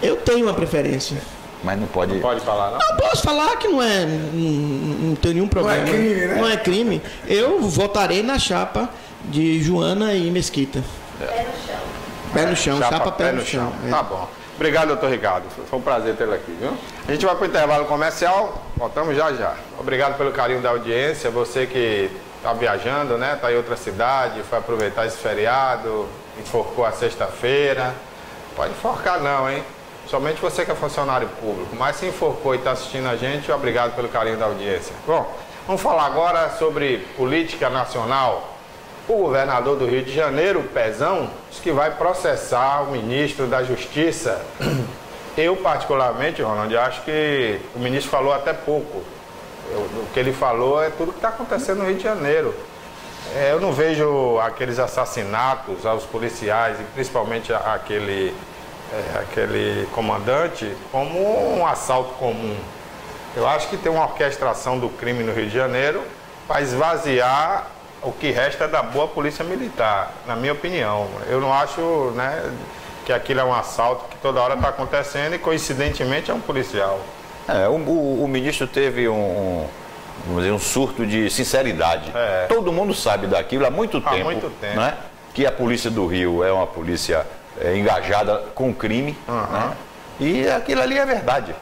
Eu tenho uma preferência. Mas não pode... Não pode falar, não? Não, posso falar que não tem nenhum problema. Não é crime, né? Não é crime. Eu votarei na chapa de Joana e Mesquita. Pé no chão, chapa pé no chão. Tá bom. Obrigado, doutor Ricardo. Foi um prazer tê-lo aqui, viu? A gente vai para o intervalo comercial, voltamos já já. Obrigado pelo carinho da audiência, você que está viajando, né? Está em outra cidade, foi aproveitar esse feriado, enforcou a sexta-feira. Pode enforcar não, hein? somente você que é funcionário público, mas se enforcou e está assistindo a gente, obrigado pelo carinho da audiência. Bom, vamos falar agora sobre política nacional. O governador do Rio de Janeiro, Pezão, diz que vai processar o ministro da Justiça. Eu, particularmente, Ronald, acho que o ministro falou até pouco. O que ele falou é tudo que está acontecendo no Rio de Janeiro. Eu não vejo aqueles assassinatos aos policiais, e principalmente aquele comandante, como um assalto comum. Eu acho que tem uma orquestração do crime no Rio de Janeiro para esvaziar o que resta da boa polícia militar, na minha opinião. Eu não acho, né, que aquilo é um assalto que toda hora está acontecendo e coincidentemente é um policial. O ministro teve vamos dizer, um surto de sinceridade. Todo mundo sabe daquilo há muito tempo. Né? Que a polícia do Rio é uma polícia engajada com o crime. Né? E aquilo ali é verdade.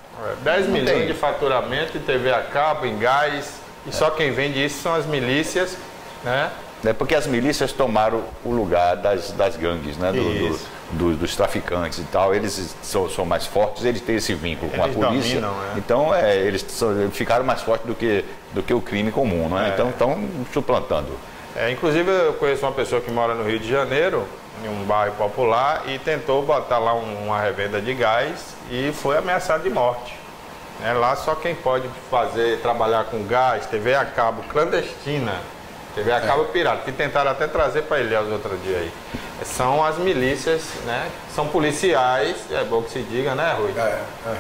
10 milhões de faturamento em TV a cabo, em gás, e só quem vende isso são as milícias, né? É porque as milícias tomaram o lugar das gangues, né? Dos traficantes e tal. Eles são mais fortes, eles têm esse vínculo com a polícia. Dominam, Então, eles ficaram mais fortes do que o crime comum, né? Então, estão suplantando. Inclusive, eu conheço uma pessoa que mora no Rio de Janeiro, em um bairro popular, e tentou botar lá uma revenda de gás e foi ameaçado de morte. Lá só quem pode trabalhar com gás, TV a cabo clandestina, TV a cabo pirata, que tentaram até trazer para ele os outros dias aí. São as milícias, né? São policiais, é bom que se diga, né, Rui?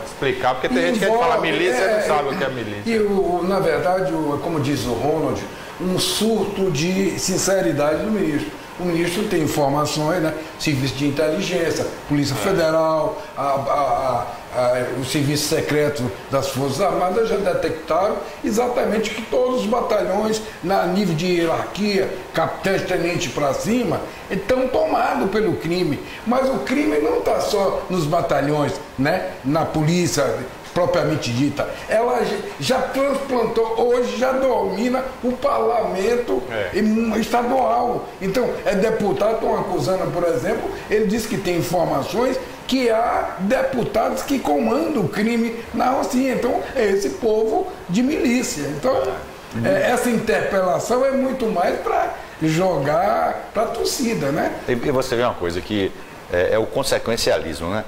Explicar, porque tem gente que fala milícia e não sabe o que é milícia. E, na verdade, como diz o Ronald, um surto de sinceridade do ministro. O ministro tem informações, né? Serviço de inteligência, Polícia Federal, o Serviço Secreto das Forças Armadas já detectaram exatamente que todos os batalhões, na nível de hierarquia, capitães, tenente para cima, estão tomados pelo crime. Mas o crime não está só nos batalhões, né? Na polícia propriamente dita, ela já transplantou, hoje já domina o parlamento estadual. Então, deputados estão acusando, por exemplo, ele diz que tem informações que há deputados que comandam o crime na Rocinha. Então, é esse povo de milícia. Então, essa interpelação é muito mais para jogar para a torcida, né? E você vê uma coisa que é o consequencialismo, né?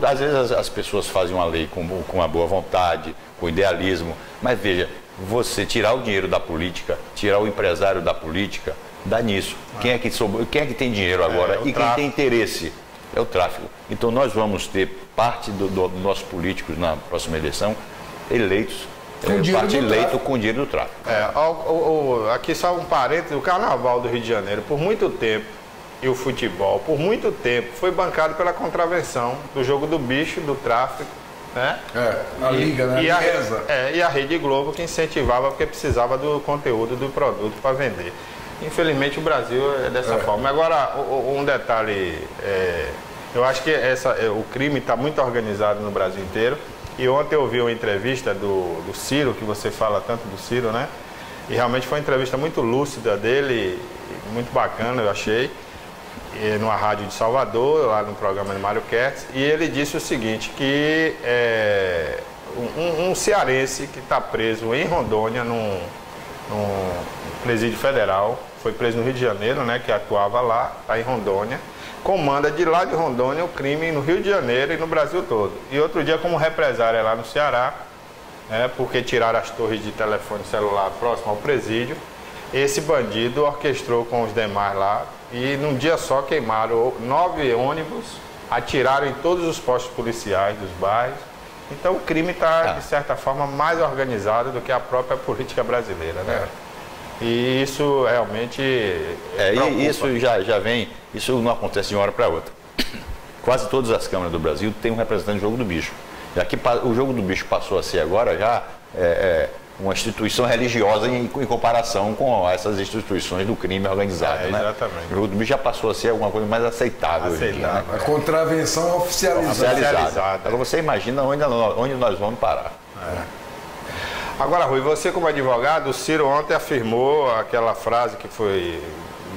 Às vezes as pessoas fazem uma lei com uma boa vontade, com idealismo, mas veja, você tirar o dinheiro da política, tirar o empresário da política, dá nisso. Quem é que tem dinheiro agora e quem tem interesse? É o tráfico. Então nós vamos ter parte dos nossos políticos na próxima eleição eleitos, com dinheiro do tráfico. Aqui só um parênteses, o Carnaval do Rio de Janeiro, por muito tempo, e o futebol, por muito tempo, foi bancado pela contravenção do jogo do bicho, do tráfico, né? A Liga, né? E a Rede Globo, que incentivava porque precisava do conteúdo do produto para vender. Infelizmente o Brasil é dessa forma. Agora, um detalhe, eu acho que o crime está muito organizado no Brasil inteiro. E ontem eu ouvi uma entrevista do Ciro, que você fala tanto do Ciro, né? E realmente foi uma entrevista muito lúcida dele, muito bacana, eu achei. Numa rádio de Salvador, lá no programa de Mário Kertz, e ele disse o seguinte, que um cearense que está preso em Rondônia, num presídio federal, foi preso no Rio de Janeiro, né, que atuava lá, está em Rondônia, comanda de lá de Rondônia o crime no Rio de Janeiro e no Brasil todo. E outro dia, como represária lá no Ceará, porque tiraram as torres de telefone celular próximo ao presídio, esse bandido orquestrou com os demais lá, e num dia só queimaram 9 ônibus, atiraram em todos os postos policiais dos bairros. Então o crime está, de certa forma, mais organizado do que a própria política brasileira, né? E isso realmente isso já vem, isso não acontece de uma hora para outra. Quase todas as câmaras do Brasil têm um representante do jogo do bicho. E aqui o jogo do bicho passou a ser agora já uma instituição religiosa em comparação com essas instituições do crime organizado, né? Exatamente. O jogo do bicho já passou a ser alguma coisa mais aceitável. Né? A contravenção oficializada. Agora você imagina onde nós vamos parar. Agora, Rui, você como advogado, o Ciro ontem afirmou aquela frase que foi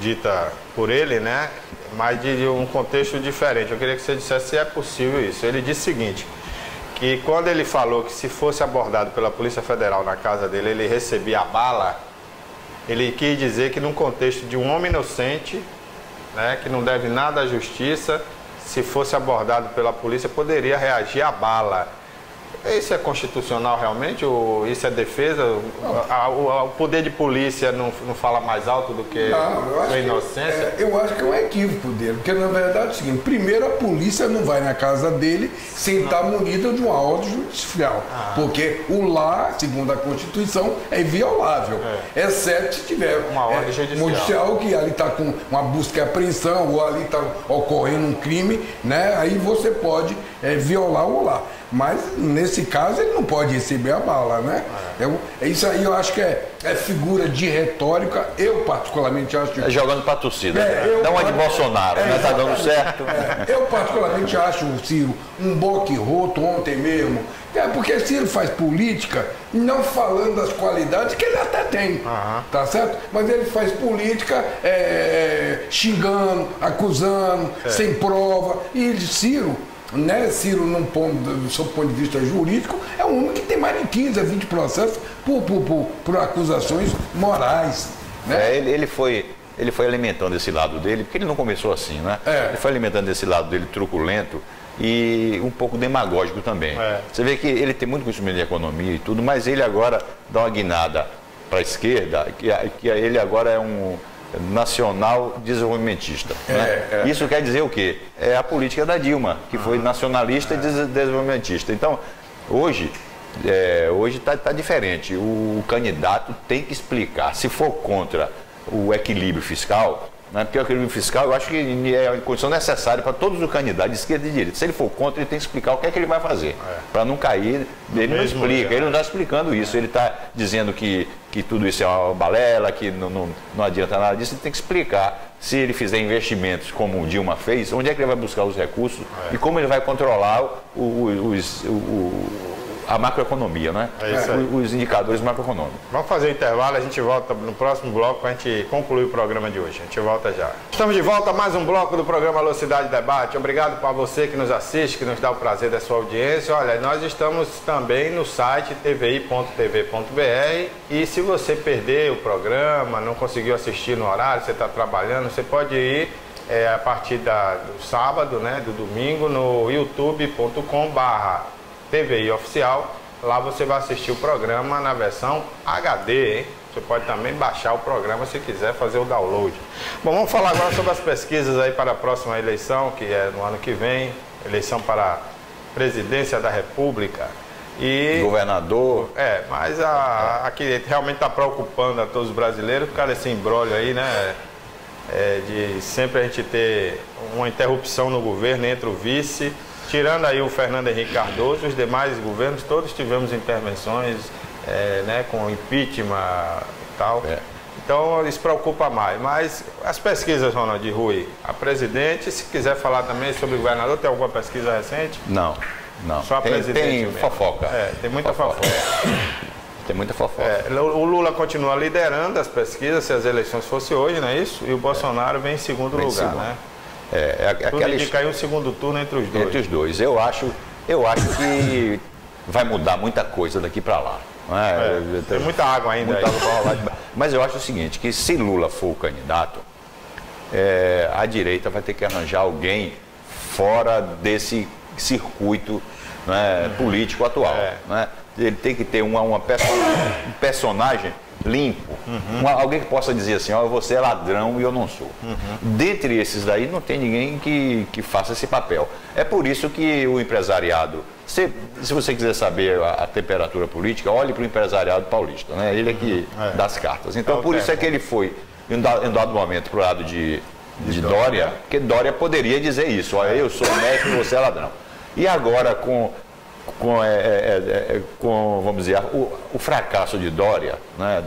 dita por ele, né? mas de um contexto diferente. Eu queria que você dissesse se é possível isso. Ele disse o seguinte, que quando ele falou que se fosse abordado pela Polícia Federal na casa dele, ele recebia a bala, ele quis dizer que num contexto de um homem inocente, né, que não deve nada à justiça, se fosse abordado pela polícia, poderia reagir à bala. Isso é constitucional realmente? Ou isso é defesa? O poder de polícia não fala mais alto do que a inocência? Eu acho que é um equívoco dele, porque na verdade é o seguinte, primeiro a polícia não vai na casa dele sem estar munida de uma ordem judicial, porque o lar, segundo a Constituição, é inviolável, exceto se tiver uma ordem judicial que ali está com uma busca e apreensão, ou ali está ocorrendo um crime, né? Aí você pode violar o lar. Mas, nesse caso, ele não pode receber a bala, né? Isso aí eu acho que é figura de retórica. Eu, particularmente, acho... É jogando para a torcida. Dá uma de Bolsonaro, né? Tá dando certo. Eu, particularmente, acho o Ciro um boque roto ontem mesmo. Porque Ciro faz política não falando das qualidades que ele até tem, tá certo? Mas ele faz política xingando, acusando, sem prova. E Ciro... Né? Ciro, do seu ponto de vista jurídico, é um homem que tem mais de 15 a 20 processos por acusações morais. Né? Ele foi alimentando esse lado dele, porque ele não começou assim, né? Ele foi alimentando esse lado dele truculento e um pouco demagógico também. Você vê que ele tem muito conhecimento de economia e tudo, mas ele agora dá uma guinada para a esquerda, que ele agora é um nacional desenvolvimentista. Né? Isso quer dizer o quê? É a política da Dilma, que foi nacionalista e desenvolvimentista. Então, hoje está diferente. O candidato tem que explicar. Se for contra o equilíbrio fiscal, né? Porque o equilíbrio fiscal eu acho que é uma condição necessária para todos os candidatos de esquerda e de direita. Se ele for contra, ele tem que explicar o que é que ele vai fazer. Para não cair, ele não explica, ele não está explicando isso. Ele está dizendo que tudo isso é uma balela, que não adianta nada disso. Ele tem que explicar. Se ele fizer investimentos como o Dilma fez, onde é que ele vai buscar os recursos e como ele vai controlar a macroeconomia, né? Os indicadores macroeconômicos. Vamos fazer um intervalo, a gente volta no próximo bloco para a gente concluir o programa de hoje. A gente volta já. Estamos de volta a mais um bloco do programa Alô Cidade Debate. Obrigado para você que nos assiste, que nos dá o prazer da sua audiência. Olha, nós estamos também no site tvi.tv.br e se você perder o programa, não conseguiu assistir no horário, você está trabalhando, você pode ir a partir do sábado, né, do domingo, no youtube.com/TVI Oficial. Lá você vai assistir o programa na versão HD, hein? Você pode também baixar o programa se quiser fazer o download. Bom, vamos falar agora sobre as pesquisas aí para a próxima eleição, que é no ano que vem, eleição para a presidência da República. E governador. Mas a que realmente está preocupando a todos os brasileiros, por causa desse imbróglio aí, né? De sempre a gente ter uma interrupção no governo entre o vice. Tirando aí o Fernando Henrique Cardoso, os demais governos, todos tivemos intervenções, né, com impeachment e tal. Então, isso preocupa mais. Mas as pesquisas, Ronald Rui, a presidente, se quiser falar também sobre o governador, tem alguma pesquisa recente? Não. Só a presidente tem mesmo. Fofoca. Tem muita fofoca. Tem muita fofoca. O Lula continua liderando as pesquisas, se as eleições fossem hoje, não é isso? E o Bolsonaro vem em segundo lugar, né? Tudo indica aí um segundo turno entre os dois. Entre os dois. Eu acho que vai mudar muita coisa daqui para lá. Não é? Tem muita água ainda. Muita água pra rolar. Mas eu acho o seguinte, que se Lula for o candidato, a direita vai ter que arranjar alguém fora desse circuito, né, político atual. Né? Ele tem que ter um personagem limpo, alguém que possa dizer assim, você é ladrão e eu não sou. Dentre esses daí não tem ninguém que faça esse papel. É por isso que o empresariado, se você quiser saber a temperatura política, olhe para o empresariado paulista, né? Ele é que dá as cartas. Então por isso é que ele foi em um dado momento para o lado de Dória, porque Dória poderia dizer isso, eu sou honesto e você é ladrão. E agora vamos dizer, o fracasso de Dória, né,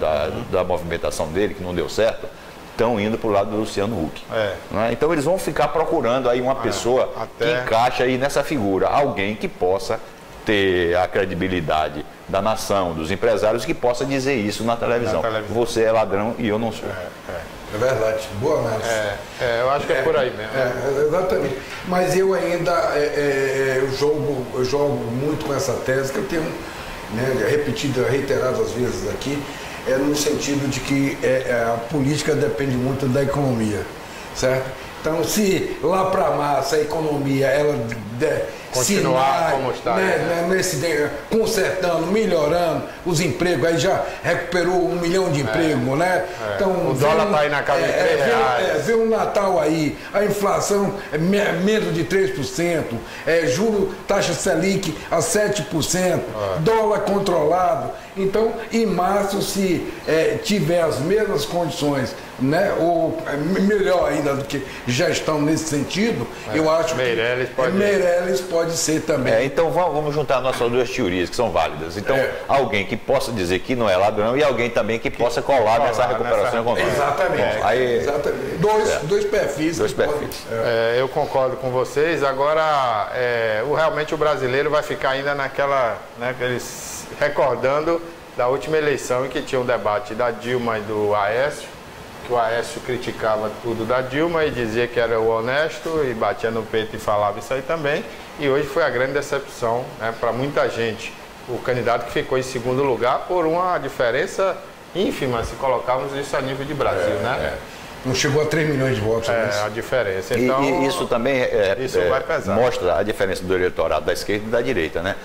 da movimentação dele, que não deu certo, estão indo para o lado do Luciano Huck. Né? Então eles vão ficar procurando aí uma pessoa que encaixa aí nessa figura, alguém que possa ter a credibilidade da nação, dos empresários, que possa dizer isso na televisão. Você é ladrão e eu não sou. É verdade, boa análise. Eu acho que é por aí mesmo. Exatamente. Mas eu ainda eu jogo muito com essa tese que eu tenho, né, repetido, reiteradas vezes aqui, no sentido de que a política depende muito da economia, certo? Então, se lá para a massa a economia ela continuar como está, consertando, melhorando os empregos, aí já recuperou 1 milhão de empregos, né? Então, o dólar está aí na casa de R$3. Vê o Natal aí, a inflação é menos de 3%, juro, taxa Selic a 7%, dólar controlado. Então, em março, se tiver as mesmas condições, né, ou melhor ainda do que já estão nesse sentido, eu acho que Meirelles pode ser também. Então vamos juntar nossas duas teorias que são válidas. Então, alguém que possa dizer que não é ladrão e alguém também que possa colar nessa recuperação econômica. Exatamente. Bom, aí, exatamente. Dois perfis. Eu concordo com vocês. Agora, realmente o brasileiro vai ficar ainda naquela, né, recordando da última eleição em que tinha um debate da Dilma e do Aécio, que o Aécio criticava tudo da Dilma e dizia que era o honesto e batia no peito e falava isso aí também. E hoje foi a grande decepção, né, para muita gente. O candidato que ficou em segundo lugar por uma diferença ínfima, se colocarmos isso a nível de Brasil, né? Não chegou a 3 milhões de votos. A diferença. Então, e isso também isso vai pesar. Mostra a diferença do eleitorado da esquerda e da direita, né?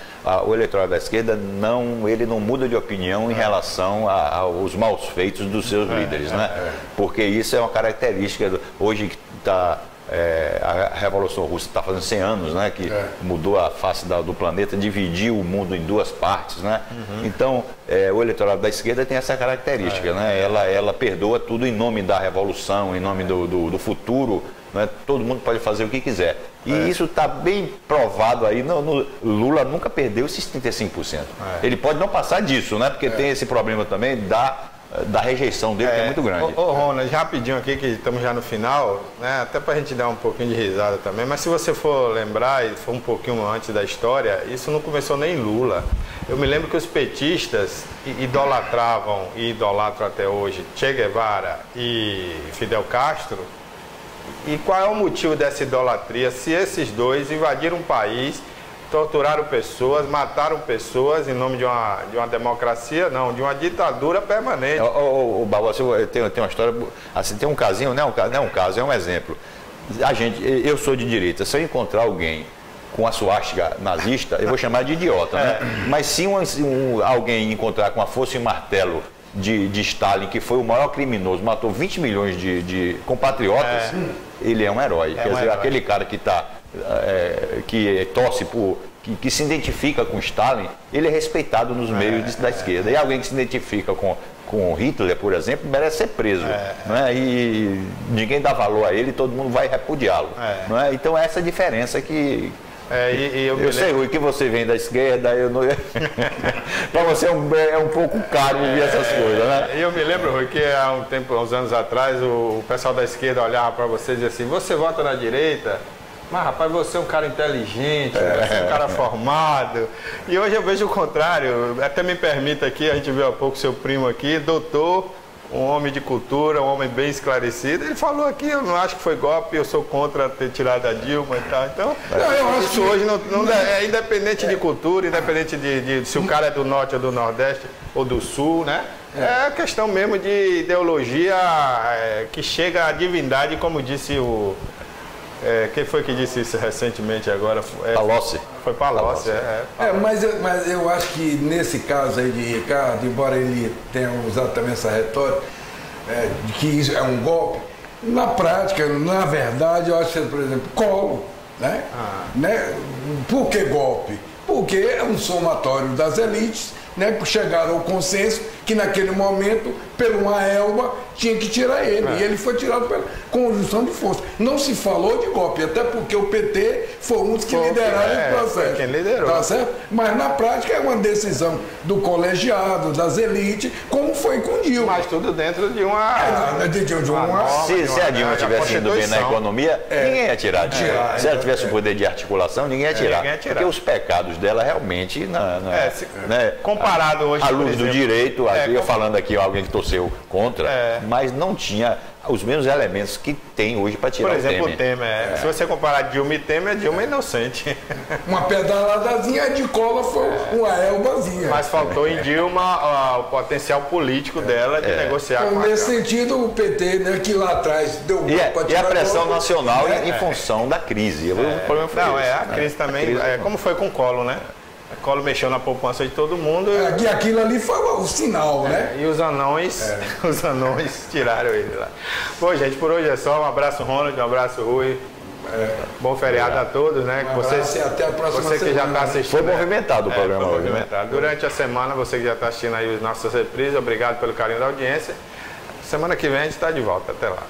O eleitorado da esquerda ele não muda de opinião em relação aos maus feitos dos seus líderes, né? Porque isso é uma característica hoje que está a Revolução Russa está fazendo 100 anos, né? Que mudou a face do planeta, dividiu o mundo em duas partes, né? Então, o eleitorado da esquerda tem essa característica, né? Ela perdoa tudo em nome da revolução, em nome do futuro, né? Todo mundo pode fazer o que quiser. E isso está bem provado aí. Lula nunca perdeu esses 35%. Ele pode não passar disso, né? Porque tem esse problema também da rejeição dele, que é muito grande. Ronald, rapidinho aqui, que estamos já no final, né? Até para a gente dar um pouquinho de risada também, mas se você for lembrar, e for um pouquinho antes da história, isso não começou nem em Lula. Eu me lembro que os petistas idolatravam e idolatram até hoje Che Guevara e Fidel Castro. E qual é o motivo dessa idolatria? Se esses dois invadiram um país, torturaram pessoas, mataram pessoas em nome de uma democracia, não, de uma ditadura permanente. Barbosa, tem uma história, assim, tem um casinho, não é um caso, é um exemplo. Eu sou de direita, se eu encontrar alguém com a suástica nazista, eu vou chamar de idiota, né? Mas se alguém encontrar com a foice e martelo de Stalin, que foi o maior criminoso, matou 20 milhões de compatriotas, ele é um herói. Quer dizer, aquele cara que torce que se identifica com Stalin, ele é respeitado nos meios da esquerda. E alguém que se identifica com Hitler, por exemplo, merece ser preso. Né? E ninguém dá valor a ele, todo mundo vai repudiá-lo. Né? Então essa diferença que... eu sei, Rui, que você vem da esquerda, para você é um pouco caro ouvir essas coisas, né? Eu me lembro, Rui, que há uns anos atrás, o pessoal da esquerda olhava para você e dizia assim: você vota na direita, mas rapaz, você é um cara inteligente, você é um cara formado. E hoje eu vejo o contrário. Até me permita aqui, a gente viu há pouco seu primo aqui, doutor, um homem de cultura, um homem bem esclarecido. Ele falou aqui: eu não acho que foi golpe, eu sou contra ter tirado a Dilma e tal. Então, eu acho que hoje não é independente de cultura, independente de se o cara é do norte ou do nordeste ou do sul, né? É questão mesmo de ideologia que chega à divindade, como disse o... quem foi que disse isso recentemente agora? Palocci. Foi Palocci, mas eu acho que nesse caso aí de Ricardo, embora ele tenha usado também essa retórica, de que isso é um golpe, na prática, na verdade, eu acho que, por exemplo, Collor, né? Por que golpe? Porque é um somatório das elites, né, chegaram ao consenso que naquele momento, por uma Elba, tinha que tirar ele. E ele foi tirado pela conjunção de forças. Não se falou de golpe, até porque o PT foi um dos que lideraram esse processo. Quem liderou. Tá certo? Mas na prática é uma decisão do colegiado, das elites, como foi com Dilma. Mas tudo dentro de uma... Se a Dilma tivesse indo bem na economia, ninguém ia tirar a Dilma. Se ela tivesse o poder de articulação, ninguém ia tirar. Porque os pecados dela realmente, comparado hoje, à luz por exemplo, do direito, eu falando aqui alguém que torceu contra, mas não tinha os mesmos elementos que tem hoje para tirar por exemplo, o Temer. Se você comparar Dilma e Temer, Dilma é inocente. Uma pedaladazinha de cola foi uma elbazinha. Mas faltou em Dilma o potencial político dela de negociar então, com a nesse Câmara. sentido, o PT, né, que lá atrás deu E a pressão nacional em função da crise. O problema foi a crise também, como foi com o Collor, né? O Collor mexeu na poupança de todo mundo. E aquilo ali foi o sinal, né? E os anões tiraram ele lá. Bom, gente, por hoje é só. Um abraço, Ronald, um abraço, Rui. Bom feriado a todos, né? E até a próxima você que já está assistindo. Foi movimentado o programa foi hoje. movimentado. Durante a semana, você que já está assistindo aí as nossas reprises, obrigado pelo carinho da audiência. Semana que vem a gente está de volta. Até lá.